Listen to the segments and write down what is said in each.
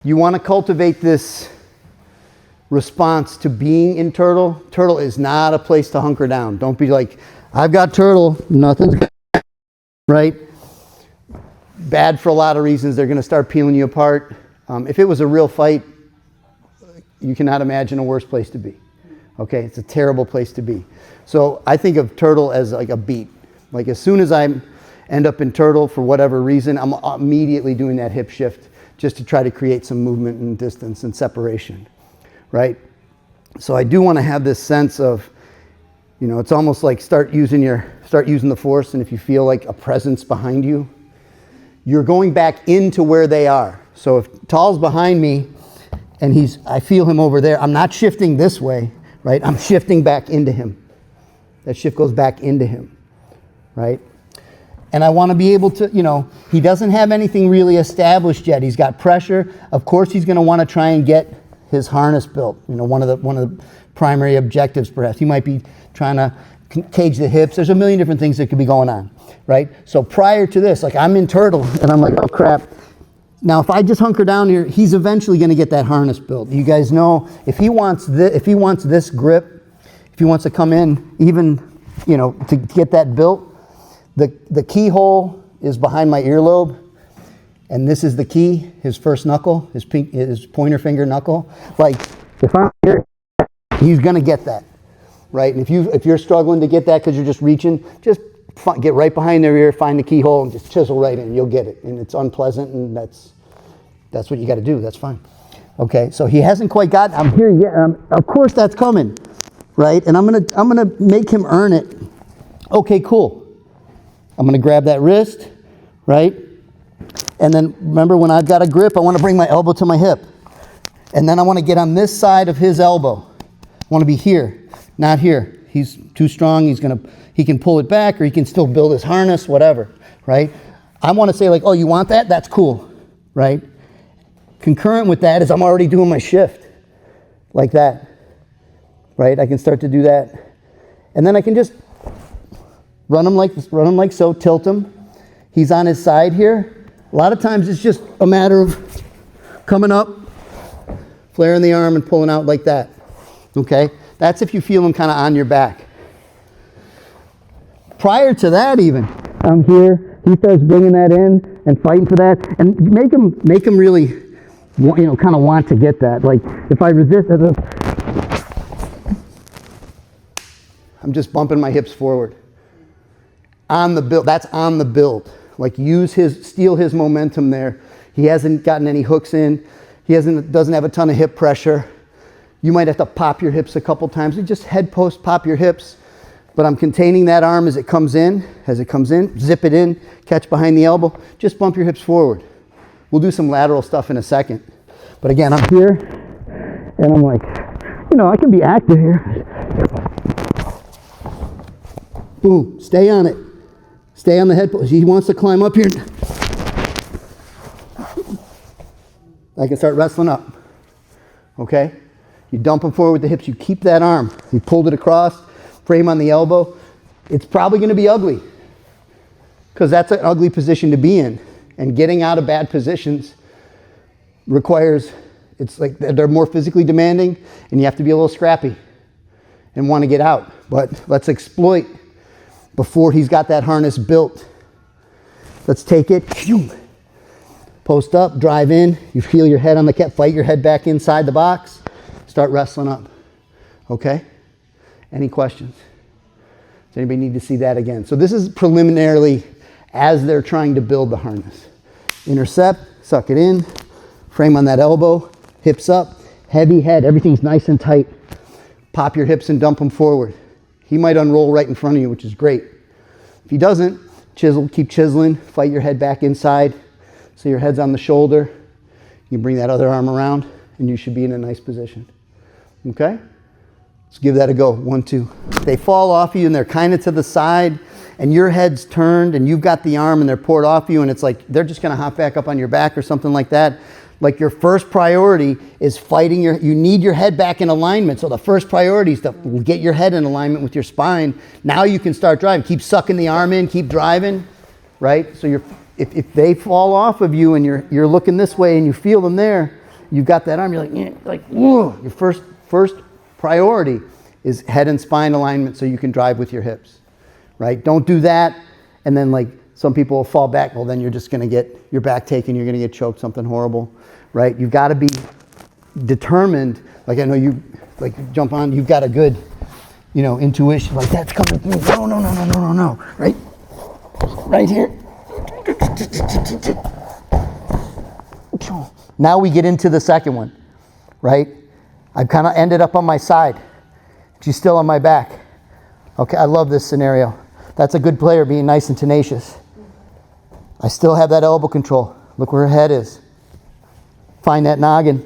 You want to cultivate this response to being in turtle. Turtle is not a place to hunker down. Don't be like, I've got turtle, nothing's good, right? Bad for a lot of reasons. They're going to start peeling you apart. If it was a real fight, you cannot imagine a worse place to be. Okay, it's a terrible place to be. So I think of turtle as like a beat. Like as soon as I end up in turtle for whatever reason, I'm immediately doing that hip shift just to try to create some movement and distance and separation, right? So I do want to have this sense of, you know, it's almost like start using the force, and if you feel like a presence behind you, you're going back into where they are. So if Tall's behind me and I feel him over there, I'm not shifting this way, right? I'm shifting back into him. That shift goes back into him, right? And I want to be able to, you know, he doesn't have anything really established yet. He's got pressure. Of course, he's going to want to try and get his harness built. You know, one of the primary objectives, perhaps. He might be trying to cage the hips. There's a million different things that could be going on, right? So prior to this, like I'm in turtle, and I'm like, oh crap. Now, if I just hunker down here, he's eventually going to get that harness built. You guys know, if he wants this grip, if he wants to come in, even, you know, to get that built, the keyhole is behind my earlobe, and this is the key, his first knuckle, his pointer finger knuckle. Like, if I'm here, he's gonna get that, right? And if you're struggling to get that because you're just reaching, just get right behind their ear, find the keyhole, and just chisel right in. You'll get it, and it's unpleasant, and that's what you got to do. That's fine. Okay, so he hasn't quite got. I'm here yet. Of course, that's coming, right? And I'm gonna make him earn it. Okay, cool. I'm going to grab that wrist, right? And then remember, when I've got a grip, I want to bring my elbow to my hip. And then I want to get on this side of his elbow. I want to be here, not here. He's too strong. He can pull it back, or he can still build his harness, whatever, right? I want to say like, oh, you want that? That's cool, right? Concurrent with that is I'm already doing my shift like that, right? I can start to do that. And then I can just run him like so, tilt him. He's on his side here. A lot of times it's just a matter of coming up, flaring the arm and pulling out like that, okay? That's if you feel him kind of on your back. Prior to that even, I'm here, he starts bringing that in and fighting for that, and make him really, you know, kind of want to get that. Like if I resist, I'm just bumping my hips forward. On the build, that's on the build. Like steal his momentum there. He hasn't gotten any hooks in. He doesn't have a ton of hip pressure. You might have to pop your hips a couple times. You just head post, pop your hips. But I'm containing that arm as it comes in. Zip it in, catch behind the elbow. Just bump your hips forward. We'll do some lateral stuff in a second. But again, I'm here, and I'm like, you know, I can be active here. Boom, stay on it. Stay on the head post. He wants to climb up here. I can start wrestling up. Okay? You dump him forward with the hips. You keep that arm. You pulled it across, frame on the elbow. It's probably going to be ugly because that's an ugly position to be in. And getting out of bad positions requires, it's like they're more physically demanding, and you have to be a little scrappy and want to get out. But let's exploit before he's got that harness built. Let's take it. Post up, drive in. You feel your head on the cat. Fight your head back inside the box. Start wrestling up. Okay? Any questions? Does anybody need to see that again? So this is preliminarily as they're trying to build the harness. Intercept, suck it in, frame on that elbow, hips up, heavy head. Everything's nice and tight. Pop your hips and dump them forward. He might unroll right in front of you, which is great. If he doesn't, keep chiseling, fight your head back inside so your head's on the shoulder. You can bring that other arm around, and you should be in a nice position. Okay? Let's give that a go. 1, 2. They fall off you, and they're kind of to the side, and your head's turned, and you've got the arm, and they're poured off you, and it's like they're just going to hop back up on your back or something like that. Like your first priority is fighting you need your head back in alignment. So the first priority is to get your head in alignment with your spine. Now you can start driving. Keep sucking the arm in, keep driving, right? So if they fall off of you and you're looking this way and you feel them there, you've got that arm, you're like, whoa. Your first priority is head and spine alignment so you can drive with your hips, right? Don't do that, and then like some people will fall back. Well, then you're just going to get your back taken. You're going to get choked, something horrible, right? You've got to be determined. Like I know you, like jump on. You've got a good, intuition. Like that's coming through. No, right here. Now we get into the second one, right? I've kind of ended up on my side. She's still on my back. Okay, I love this scenario. That's a good player being nice and tenacious. I still have that elbow control. Look where her head is. Find that noggin.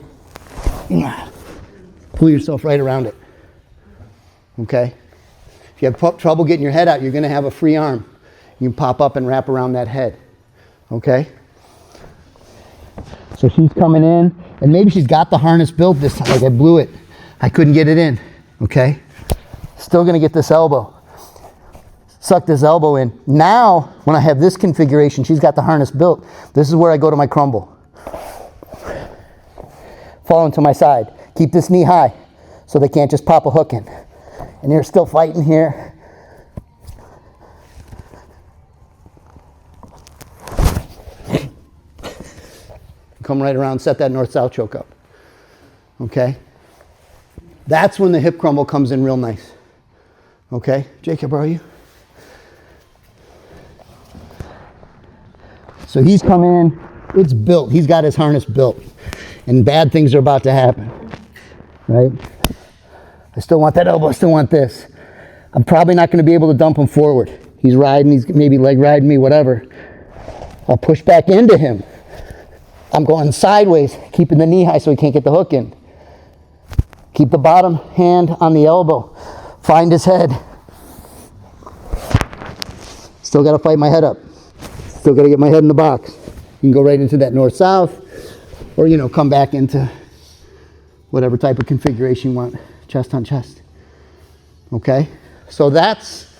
Pull yourself right around it. Okay? If you have trouble getting your head out, you're going to have a free arm. You can pop up and wrap around that head. Okay? So she's coming in, and maybe she's got the harness built this time. Like I blew it. I couldn't get it in. Okay? Still going to get this elbow. Suck this elbow in. Now, when I have this configuration, she's got the harness built. This is where I go to my crumble. Fall into my side. Keep this knee high so they can't just pop a hook in. And you're still fighting here. Come right around, set that north-south choke up. Okay? That's when the hip crumble comes in real nice. Okay? Jake, can I borrow you? So he's come in, it's built. He's got his harness built. And bad things are about to happen. Right? I still want that elbow, I still want this. I'm probably not going to be able to dump him forward. He's riding, he's maybe leg riding me, whatever. I'll push back into him. I'm going sideways, keeping the knee high so he can't get the hook in. Keep the bottom hand on the elbow. Find his head. Still got to fight my head up. Still got to get my head in the box. You can go right into that north-south, or come back into whatever type of configuration you want, chest on chest. Okay? So that's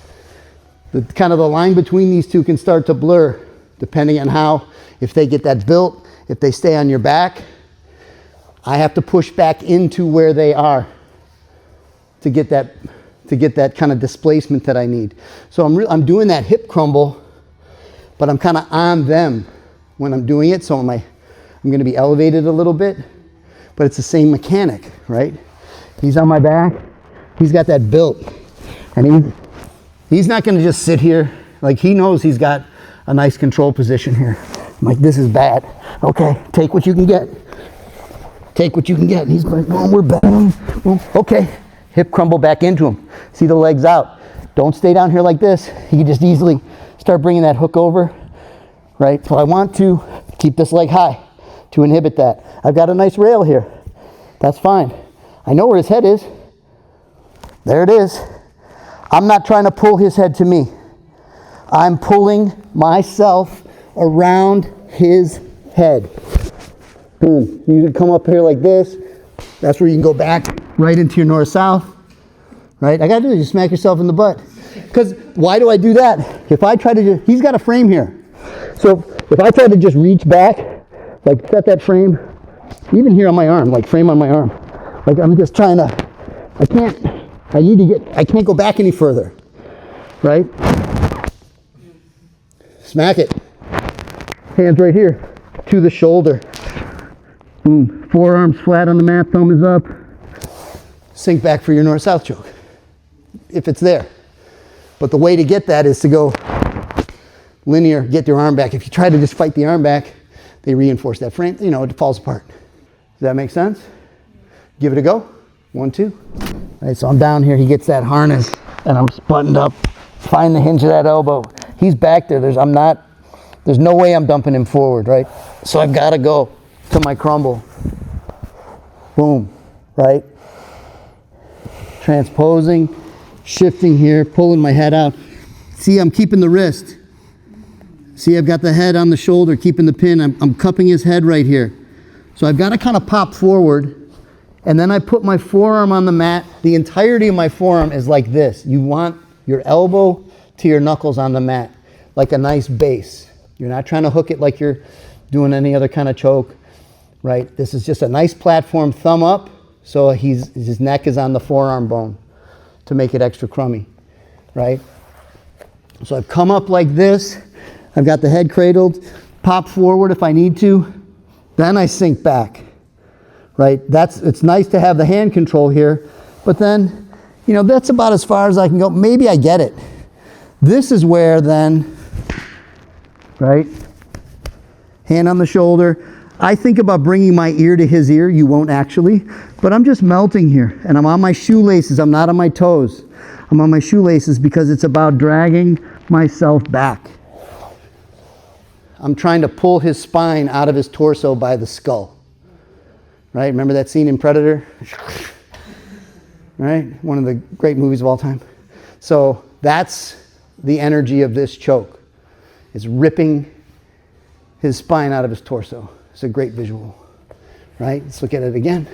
the kind of the line between these two can start to blur, depending on how, if they get that built, if they stay on your back, I have to push back into where they are to get that kind of displacement that I need. So I'm doing that hip crumble, but I'm kind of on them when I'm doing it. So I'm going to be elevated a little bit, but it's the same mechanic, right? He's on my back. He's got that built, and he's not going to just sit here. Like he knows he's got a nice control position here. I'm like, this is bad. Okay, take what you can get. Take what you can get. And he's like, well, we're bending. Well, okay, hip crumble back into him. See the legs out. Don't stay down here like this. You can just easily start bringing that hook over, right? So I want to keep this leg high to inhibit that. I've got a nice rail here. That's fine. I know where his head is. There it is. I'm not trying to pull his head to me. I'm pulling myself around his head. Boom. You can come up here like this. That's where you can go back right into your north-south. Right? I got to do is just smack yourself in the butt. Because why do I do that? If I try to he's got a frame here. So if I try to just reach back, like set that frame, even here on my arm, like frame on my arm. Like I'm just trying to, I can't go back any further. Right? Smack it. Hands right here to the shoulder. Boom. Forearms flat on the mat, thumb is up. Sink back for your north-south choke, if it's there. But the way to get that is to go linear, get your arm back. If you try to just fight the arm back, they reinforce that frame, it falls apart. Does that make sense? Give it a go. 1, 2. All right, so I'm down here. He gets that harness, and I'm buttoned up. Find the hinge of that elbow. He's back there. There's no way I'm dumping him forward, right? So I've got to go to my crumble. Boom, right? Transposing, shifting here, pulling my head out. See, I'm keeping the wrist. See, I've got the head on the shoulder, keeping the pin. I'm cupping his head right here. So I've got to kind of pop forward, and then I put my forearm on the mat. The entirety of my forearm is like this. You want your elbow to your knuckles on the mat, like a nice base. You're not trying to hook it like you're doing any other kind of choke. right? This is just a nice platform, thumb up, so his neck is on the forearm bone to make it extra crummy, right? So I've come up like this. I've got the head cradled, pop forward if I need to, then I sink back, right? It's nice to have the hand control here, but then, you know, that's about as far as I can go. Maybe I get it. This is where then, right? Hand on the shoulder. I think about bringing my ear to his ear. You won't actually, but I'm just melting here, and I'm on my shoelaces. I'm not on my toes. I'm on my shoelaces because it's about dragging myself back. I'm trying to pull his spine out of his torso by the skull. Right? Remember that scene in Predator? Right? One of the great movies of all time. So that's the energy of this choke. It's ripping his spine out of his torso. It's a great visual. Right? Let's look at it again.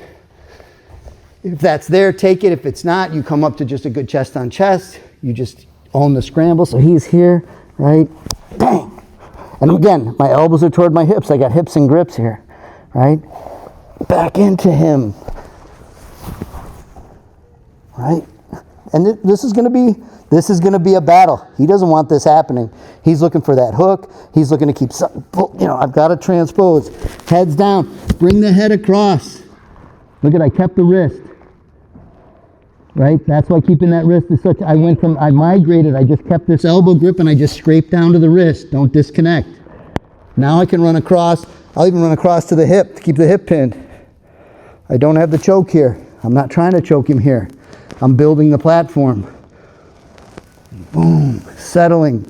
If that's there, take it. If it's not, you come up to just a good chest on chest. You just own the scramble. So he's here, right? Bang! And again, my elbows are toward my hips. I got hips and grips here, right? Back into him, right? And this is going to be a battle. He doesn't want this happening. He's looking for that hook. He's looking to keep, you know, I've got to transpose. Heads down. Bring the head across. Look at, I kept the wrist. Right? That's why keeping that wrist is such, I migrated, I just kept this elbow grip and I just scraped down to the wrist. Don't disconnect. Now I can run across, I'll even run across to the hip to keep the hip pinned. I don't have the choke here. I'm not trying to choke him here. I'm building the platform. Boom, settling,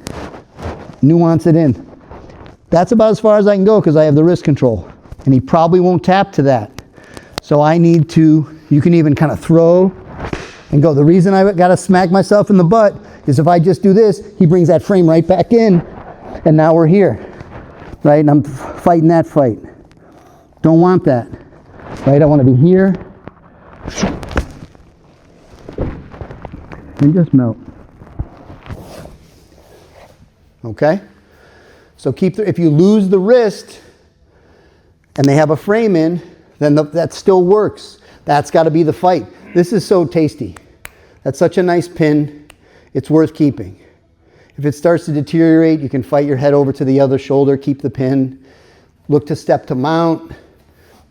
nuance it in. That's about as far as I can go because I have the wrist control. And he probably won't tap to that. So I need to, you can even kind of throw and go. The reason I got to smack myself in the butt is if I just do this, he brings that frame right back in, and now we're here, right? And I'm fighting that fight. Don't want that, right? I want to be here and just melt. Okay? So if you lose the wrist and they have a frame in, then that still works. That's got to be the fight. This is so tasty. That's such a nice pin. It's worth keeping. If it starts to deteriorate, you can fight your head over to the other shoulder, keep the pin, look to step to mount.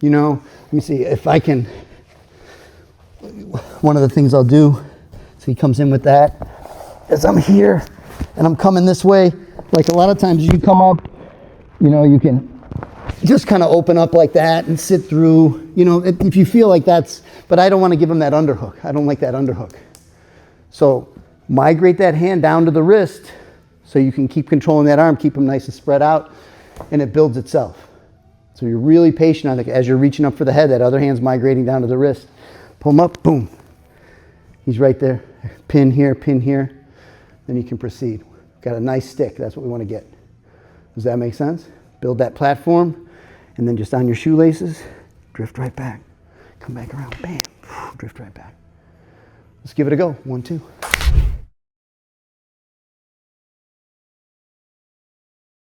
You know, let me see if I can. One of the things I'll do, so he comes in with that, is I'm here and I'm coming this way. Like a lot of times you come up, you know, you can just kind of open up like that and sit through, you know, if you feel like that's, but I don't want to give him that underhook. I don't like that underhook. So migrate that hand down to the wrist so you can keep controlling that arm, keep him nice and spread out, and it builds itself. So you're really patient on it as you're reaching up for the head, that other hand's migrating down to the wrist. Pull him up, boom. He's right there. Pin here, then you can proceed. Got a nice stick, that's what we want to get. Does that make sense? Build that platform, and then just on your shoelaces, drift right back. Come back around, bam, drift right back. Let's give it a go. 1, 2.